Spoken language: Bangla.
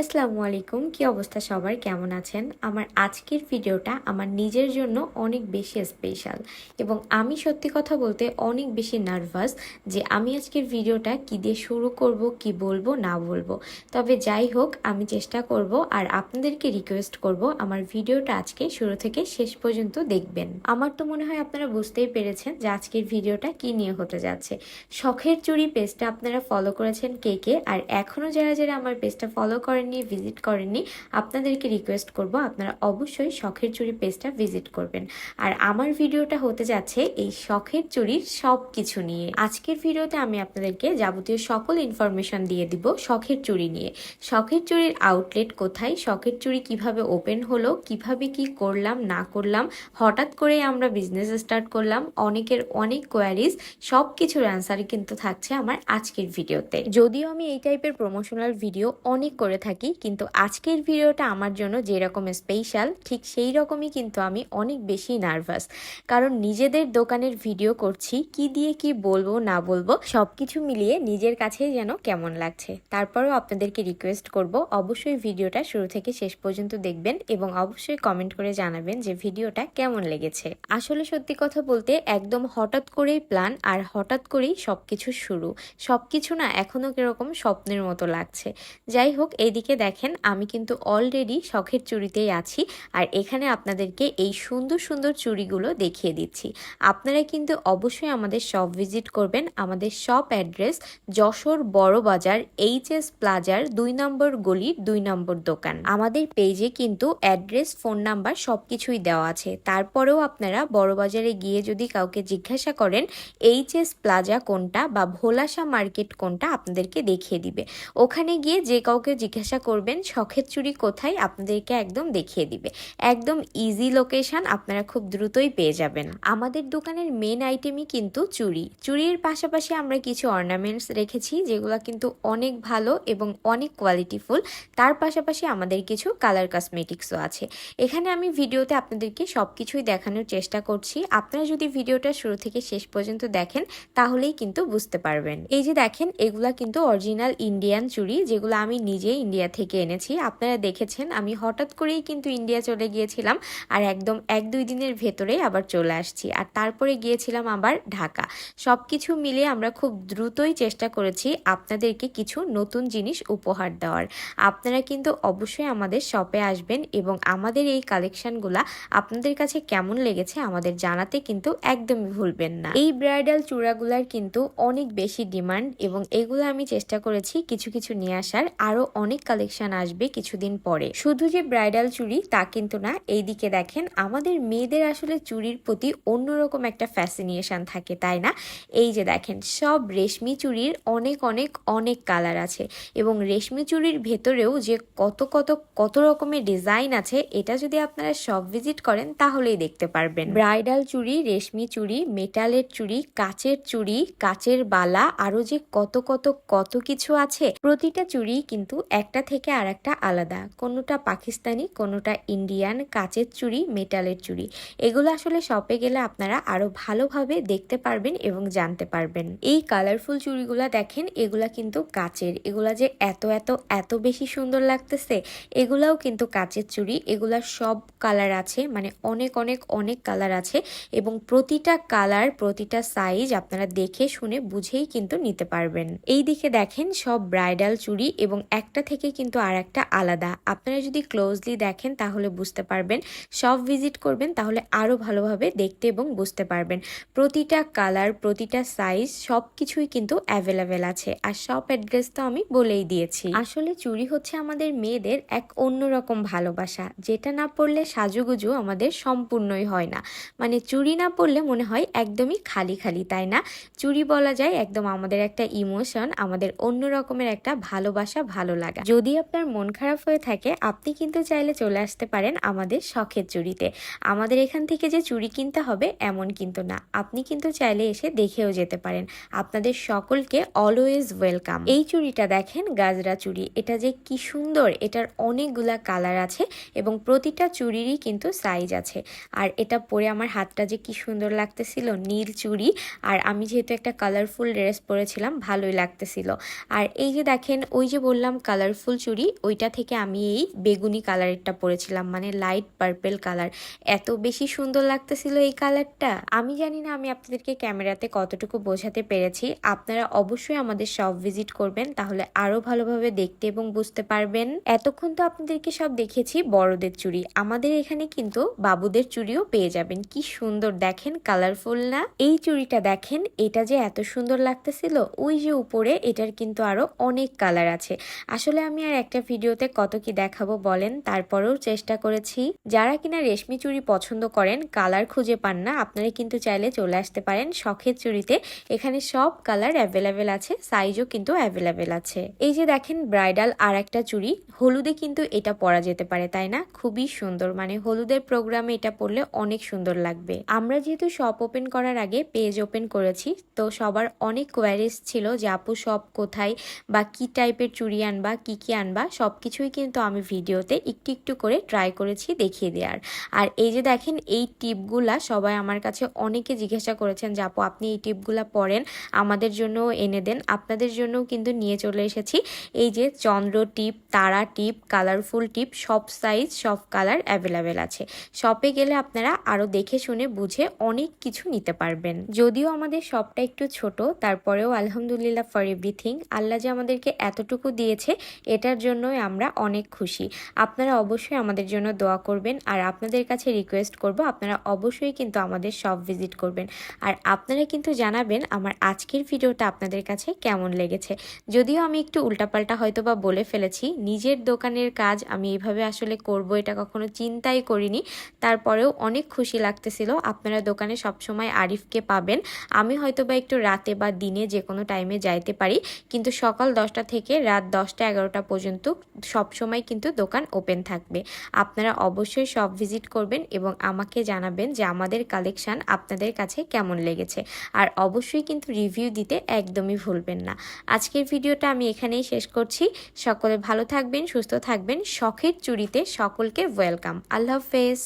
আসসালামু আলাইকুম, কি অবস্থা সবার, কেমন আছেন? আমার আজকের ভিডিওটা আমার নিজের জন্য অনেক বেশি স্পেশাল এবং আমি সত্যি কথা বলতে অনেক বেশি নার্ভাস যে আমি আজকের ভিডিওটা কি দিয়ে শুরু করব, কি বলবো না বলবো। তবে যাই হোক, আমি চেষ্টা করব আর আপনাদেরকে রিকোয়েস্ট করব আমার ভিডিওটা আজকে শুরু থেকে শেষ পর্যন্ত দেখবেন। আমার তো মনে হয় আপনারা বুঝতেই পেরেছেন যে আজকের ভিডিওটা কি নিয়ে হতে যাচ্ছে। শখের চুড়ি পেজটা আপনারা ফলো করেছেন কে কে, আর এখনও যারা যারা আমার পেজটা ফলো করেননি, ভিজিট করেননি, আপনাদেরকে রিকোয়েস্ট করব আপনারা অবশ্যই শখের চুড়ি পেজটা ভিজিট করবেন। আর আমার ভিডিওটা হতে যাচ্ছে এই শখের চুড়ির সব কিছু নিয়ে। আজকের ভিডিওতে আমি আপনাদেরকে যাবতীয় সকল ইনফরমেশন দিয়ে দিব শখের চুড়ি নিয়ে। শখের চুড়ির আউটলেট কোথায়, শখের চুড়ি কিভাবে ওপেন হলো, কিভাবে কি করলাম না করলাম, হঠাৎ করে আমরা বিজনেস স্টার্ট করলাম, অনেকের অনেক কোয়ারিজ, সব কিছুর অ্যান্সার কিন্তু থাকছে আমার আজকের ভিডিওতে। যদিও আমি এই টাইপের প্রমোশনাল ভিডিও অনেক করে থাকি, কিন্তু আজকের ভিডিওটা আমার জন্য যেরকম স্পেশাল ঠিক সেই রকমই কিন্তু আমি অনেক বেশি নার্ভাস। কারণ নিজেদের দোকানের ভিডিও করছি, কি দিয়ে কি বলবো না বলবো সব কিছু মিলিয়ে নিজের কাছে যেন কেমন লাগছে। তারপরেও আপনাদেরকে রিকোয়েস্ট করব অবশ্যই ভিডিওটা শুরু থেকে শেষ পর্যন্ত দেখবেন এবং অবশ্যই কমেন্ট করে জানাবেন যে ভিডিওটা কেমন লেগেছে। আসলে সত্যি কথা বলতে একদম হঠাৎ করেই প্ল্যান আর হঠাৎ করেই সবকিছু শুরু। সবকিছু না এখনো কিরকম স্বপ্নের মতো লাগছে। যাই হোক, এইদিকে দেখেন আমি কিন্তু অলরেডি শখের চুড়িতেই আছি আর এখানে আপনাদেরকে এই সুন্দর সুন্দর চুড়িগুলো দেখিয়ে দিচ্ছি। আপনারা কিন্তু অবশ্যই আমাদের শপ ভিজিট করবেন। আমাদের শপ অ্যাড্রেস যশোর বড় বাজার HS প্লাজার 2 নম্বর গলির 2 নম্বর দোকান। আমাদের পেজে কিন্তু অ্যাড্রেস, ফোন নাম্বার সবকিছুই দেওয়া আছে। তারপরেও আপনারা বড় বাজারে গিয়ে যদি কাউকে জিজ্ঞাসা করেন HS প্লাজা কোনটা বা ভোলাসা মার্কেট কোনটা, আপনাদেরকে দেখিয়ে দিবে। ওখানে গিয়ে যে কাউকে জিজ্ঞাসা করবেন শখের চুড়ি কোথায়, আপনাদেরকে একদম দেখিয়ে দিবে। একদম ইজি লোকেশন, আপনারা খুব দ্রুতই পেয়ে যাবেন। আমাদের দোকানের মেন আইটেমই কিন্তু চুড়ি। চুড়ির পাশাপাশি আমরা কিছু অর্নামেন্টস রেখেছি যেগুলো কিন্তু অনেক ভালো এবং অনেক কোয়ালিটিফুল। তার পাশাপাশি আমাদের কিছু কালার কসমেটিক্সও আছে। এখানে আমি ভিডিওতে আপনাদেরকে সব কিছুই দেখানোর চেষ্টা করছি। আপনারা যদি ভিডিওটা শুরু থেকে শেষ পর্যন্ত দেখেন তাহলেই কিন্তু বুঝতে পারবেন। এই যে দেখেন, এগুলা কিন্তু অরিজিনাল ইন্ডিয়ান চুড়ি, যেগুলো আমি নিজে ইন্ডিয়া থেকে এনেছি। আপনারা দেখেছেন আমি হঠাৎ করেই কিন্তু ইন্ডিয়া চলে গিয়েছিলাম আর একদম 1-2 দিনের ভেতরেই আবার চলে আসছি, আর তারপরে গিয়েছিলাম আবার ঢাকা। সব কিছু মিলিয়ে আমরা খুব দ্রুতই চেষ্টা করেছি আপনাদেরকে কিছু নতুন জিনিস উপহার দেওয়ার। আপনারা কিন্তু অবশ্যই আমাদের শপে আসবেন এবং আমাদের এই কালেকশনগুলা আপনাদের কাছে কেমন লেগেছে আমাদের জানাতে কিন্তু একদমই ভুলবেন না। এই ব্রাইডাল চূড়াগুলার কিন্তু অনেক বেশি ডিমান্ড এবং এগুলো আমি চেষ্টা করেছি কিছু কিছু নিয়ে আসার। আরো অনেক কালেকশন আসবে কিছুদিন পরে। শুধু যে ব্রাইডাল চুড়ি তা কিন্তু না, এইদিকে দেখেন আমাদের মেয়েদের আসলে চুড়ির প্রতি অন্যরকম একটা ফ্যাসিনিয়েশন থাকে, তাই না? এই যে দেখেন, সব রেশমি চুড়ির অনেক অনেক অনেক কালার আছে এবং রেশমি চুড়ির ভেতরেও যে কত কত কত রকমের ডিজাইন আছে, এটা যদি আপনারা সব ভিজিট করেন তাহলেই দেখতে পারবেন। ব্রাইডাল চুড়ি, রেশমি চুড়ি, মেটালের চুড়ি, কাচের চুড়ি, কাচের বালা, আরো যে কত কত কত কিছু আছে। প্রতিটা চুড়ি কিন্তু একটা থেকে আর একটা আলাদা, কোনোটা পাকিস্তানি, কোনোটা ইন্ডিয়ান। কাচের চুড়ি, মেটালের চুড়ি, এগুলো আসলে শপে গেলে আপনারা আরো ভালোভাবে দেখতে পারবেন এবং জানতে পারবেন। এই কালারফুল চুড়িগুলা দেখেন, এগুলা কিন্তু কাচের। এগুলা যে এত এত এত বেশি সুন্দর লাগতেছে। এগুলাও কিন্তু কাচের চুড়ি। এগুলা সব কালার আছে, মানে অনেক অনেক অনেক কালার আছে এবং প্রতিটা কালার, প্রতিটা সাইজ আপনারা দেখে শুনে বুঝেই কিন্তু নিতে পারবেন। এই দিকে দেখেন সব ব্রাইডাল চুড়ি এবং একটা থেকে কিন্তু আর একটা আলাদা। আপনারা যদি ক্লোজলি দেখেন তাহলে বুঝতে পারবেন। সব ভিজিট করবেন তাহলে আরো ভালোভাবে দেখতে এবং বুঝতে পারবেন। প্রতিটা কালার, প্রতিটা সাইজ সব কিছুই কিন্তু অ্যাভেলেবেল আছে। আর সব অ্যাড্রেস তো আমি বলেই দিয়েছি। আসলে চুড়ি হচ্ছে আমাদের মেয়েদের এক অন্যরকম ভালোবাসা, যেটা না পড়লে সাজুগুজু আমাদের সম্পূর্ণই হয় না। মানে চুড়ি না পড়লে মনে হয় একদমই খালি খালি, তাই না? চুড়ি বলা যায় একদম আমাদের একটা ইমোশন, আমাদের অন্য রকমের একটা ভালোবাসা, ভালো লাগা। যদি আপনার মন খারাপ হয়ে থাকে আপনি কিন্তু চাইলে চলে আসতে পারেন আমাদের শখের চুড়িতে। আমাদের এখান থেকে যে চুড়ি কিনতে হবে এমন কিন্তু না, আপনি কিন্তু চাইলে এসে দেখেও যেতে পারেন। আপনাদের সকলকে অলওয়েজ ওয়েলকাম। এই চুড়িটা দেখেন, গাজরা চুড়ি, এটা যে কি সুন্দর। এটার অনেকগুলা কালার আছে এবং প্রতিটা চুড়িরই কিন্তু সাইজ আছে। আর এটা পরে আমার হাতটা যে কি সুন্দর লাগতেছিল, নীল চুড়ি। আর আমি যেহেতু একটা কালারফুল ড্রেস পরেছিলাম, ভালোই লাগতেছিল। আর এই যে দেখেন, ওই যে বললাম কালারফুল কালারফুল চুড়ি, ওইটা থেকে আমি এই বেগুনি কালারেরটা পরেছিলাম, মানে লাইট পার্পেল কালার। এত বেশি সুন্দর লাগতেছিল এই কালারটা। আমি জানি না আমি আপনাদেরকে ক্যামেরাতে কতটুকু বোঝাতে পেরেছি। আপনারা অবশ্যই আমাদের শপ ভিজিট করবেন, তাহলে আরো ভালোভাবে দেখতে এবং বুঝতে পারবেন। এতক্ষণ তো আপনাদেরকে সব দেখেছি বড়দের চুড়ি, আমাদের এখানে কিন্তু বাবুদের চুড়িও পেয়ে যাবেন। কি সুন্দর দেখেন, কালারফুল না? এই চুড়িটা দেখেন, এটা যে এত সুন্দর লাগতেছিল, ওই যে উপরে এটার কিন্তু আরো অনেক কালার আছে। আসলে আমি আর একটা ভিডিওতে কত কি দেখাবো বলেন, তারপরেও চেষ্টা করেছি। যারা কিনা রেশমি চুড়ি পছন্দ করেন, কালার খুঁজে পান না, আপনারা কিন্তু চাইলে চলে আসতে পারেন শখের চুড়িতে। এখানে সব কালার অ্যাভেলেবেল আছে, সাইজও কিন্তু অ্যাভেলেবেল আছে। এই যে দেখেন ব্রাইডাল আর একটা চুড়ি, হলুদে কিন্তু এটা পরা যেতে পারে, তাই না? খুবই সুন্দর, মানে হলুদের প্রোগ্রামে এটা পরলে অনেক সুন্দর লাগবে। আমরা যেহেতু শপ ওপেন করার আগে পেজ ওপেন করেছি, তো সবার অনেক কোয়ারিজ ছিল যে আপু শপ কোথায় বা কি টাইপের চুড়ি আনবা, কি আনবা, সবকিছুই কিন্তু আমি ভিডিওতে একটু একটু করে ট্রাই করেছি দেখিয়ে দেওয়ার। আর এই যে দেখেন এই টিপগুলা সবাই আমার কাছে অনেকে জিজ্ঞাসা করেছেন যে আপু আপনি এই টিপগুলা পরেন, আমাদের জন্য এনে দেন। আপনাদের জন্যও কিন্তু নিয়ে চলে এসেছি। এই যে চন্দ্র টিপ, তারা টিপ, কালারফুল টিপ, সব সাইজ সব কালার অ্যাভেলেবেল আছে। শপে গেলে আপনারা আরো দেখে শুনে বুঝে অনেক কিছু নিতে পারবেন। যদিও আমাদের শপটা একটু ছোট, তারপরেও আলহামদুলিল্লাহ ফর এভরিথিং। আল্লাহ যে আমাদেরকে এতটুকু দিয়েছে, এটার জন্যই আমরা অনেক খুশি। আপনারা অবশ্যই আমাদের জন্য দোয়া করবেন, আর আপনাদের কাছে রিকোয়েস্ট করব আপনারা অবশ্যই কিন্তু আমাদের শপ ভিজিট করবেন। আর আপনারা কিন্তু জানাবেন আমার আজকের ভিডিওটা আপনাদের কাছে কেমন লেগেছে। যদিও আমি একটু উল্টাপাল্টা হয়তো বা বলে ফেলেছি, নিজের দোকানের কাজ আমি এইভাবে আসলে করব এটা কখনো চিন্তাই করিনি, তারপরেও অনেক খুশি লাগতেছিল। আপনারা দোকানে সবসময় আরিফকে পাবেন। আমি হয়তো বা একটু রাতে বা দিনে যে কোনো টাইমে যাইতে পারি, কিন্তু সকাল 10টা থেকে রাত 10টা 11টা পর্যন্ত সবসময় কিন্তু দোকান ওপেন থাকবে। আপনারা অবশ্যই শপ ভিজিট করবেন এবং আমাকে জানাবেন যে আমাদের কালেকশন আপনাদের কাছে কেমন লেগেছে। আর অবশ্যই কিন্তু রিভিউ দিতে একদমই ভুলবেন না। আজকের ভিডিওটা আমি এখানেই শেষ করছি। সকলে ভালো থাকবেন, সুস্থ থাকবেন। শখের চুড়িতে সকলকে ওয়েলকাম। আল্লাহ হাফেজ।